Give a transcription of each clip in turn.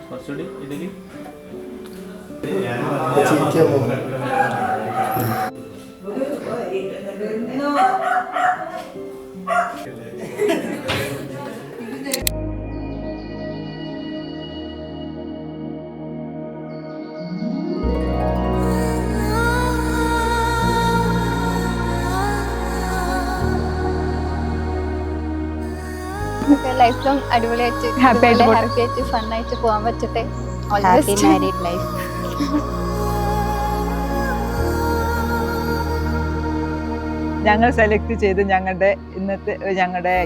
കുറച്ചുകൂടി Idukki. Life long അടിപൊളിയായിട്ട് happy ആയിട്ട് ഫൺ ആയിട്ട് പോകാൻ പറ്റട്ടെ. Happy married life. ഞങ്ങൾ സെലക്ട് ചെയ്ത് ഞങ്ങളുടെ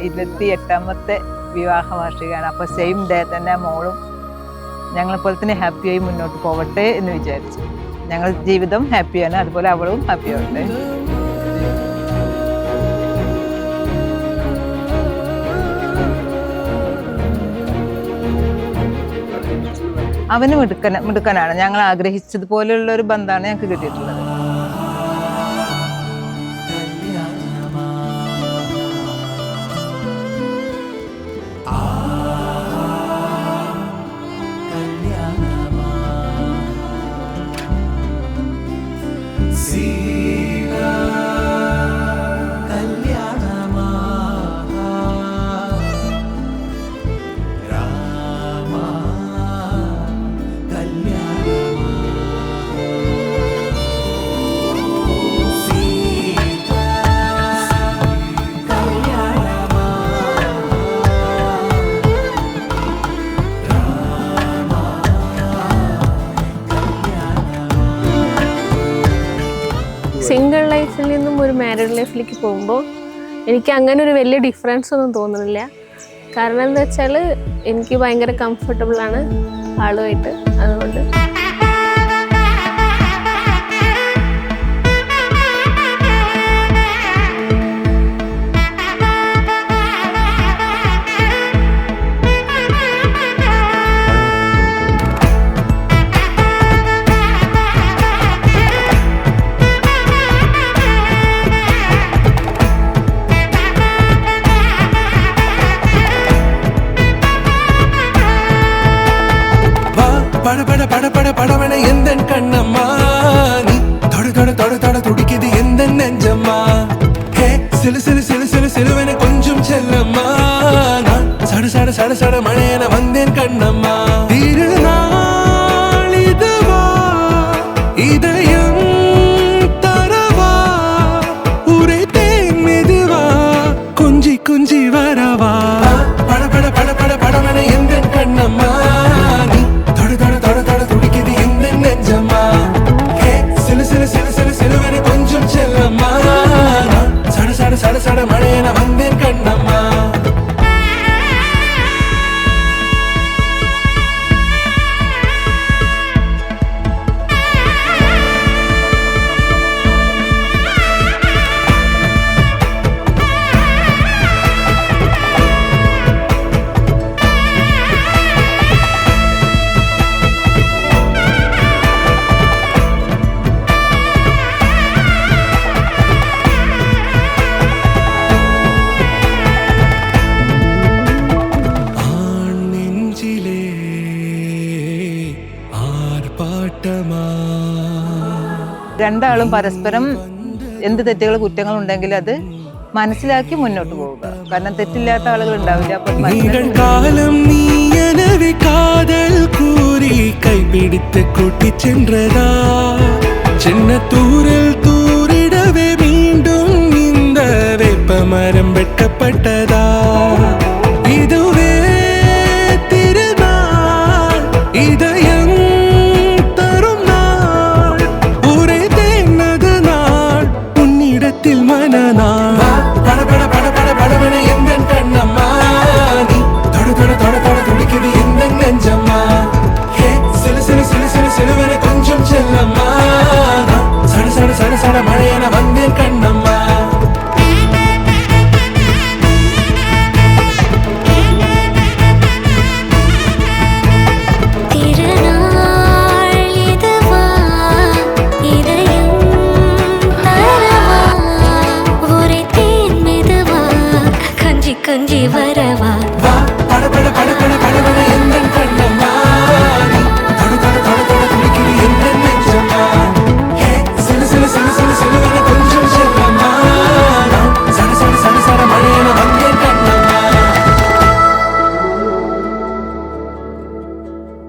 28ാമത്തെ വിവാഹ വാർഷികമാണ്. അപ്പോൾ സെയിം ഡേ തന്നെ മോളും ഞങ്ങളെപ്പോലെ തന്നെ ഹാപ്പിയായി മുന്നോട്ട് പോകട്ടെ എന്ന് വിചാരിച്ചു. ഞങ്ങൾ ജീവിതം ഹാപ്പിയാണ്, അതുപോലെ അവളും ഹാപ്പി ആവട്ടെ. അവന് മിടുക്കനാണ്. ഞങ്ങൾ ആഗ്രഹിച്ചതുപോലെയുള്ള ഒരു ബന്ധമാണ് ഞങ്ങൾക്ക് കിട്ടിയിട്ടുള്ളത്. സിംഗിൾ ലൈഫിൽ നിന്നും ഒരു മാരീഡ് ലൈഫിലേക്ക് പോകുമ്പോൾ എനിക്ക് അങ്ങനെ ഒരു വലിയ ഡിഫറൻസ് ഒന്നും തോന്നുന്നില്ല. കാരണം എന്താ വെച്ചാൽ എനിക്ക് ഭയങ്കര കംഫർട്ടബിളാണ് ആളുമായിട്ട്. അതുകൊണ്ട് படபட எந்தன் கண்ணம்மா நீ தொட தொட தொட தொட துடிக்குது எந்தன் நெஞ்சம்மா. ஹே சிலு சிலு சிலு சிலு சிலுவென கொஞ்சம் செல்லம்மா. நான் சட சட சட சட மழையென வந்தேன் கண்ணம்மா. திருநாள் இதுவா இதயம் தரவா உரைத்தேன் மெதுவா கொஞ்சி கொஞ்சி வரவா. படபட படபட படவென எந்தன் கண்ணம்மா நீ தொட தொட தொட தொட துடிக்குது எந்தன் நெஞ்சம்மா. ஹே சிலு சிலு சிலு சிலு சிலுவென கொஞ்சம் செல்லம்மா. நான் சட சட சட சட மழையென வந்தேன் கண்ணம்மா. രണ്ടാളും പരസ്പരം എന്ത് തെറ്റുകൾ കുറ്റങ്ങൾ ഉണ്ടെങ്കിൽ അത് മനസ്സിലാക്കി മുന്നോട്ട് പോവുക. കാരണം തെറ്റില്ലാത്ത ആളുകൾ ഉണ്ടാവില്ല. കാലം നീ எனவே காதல் கூறி கைப்பிடித்து கூட்டி சென்றதா சின்ன தூ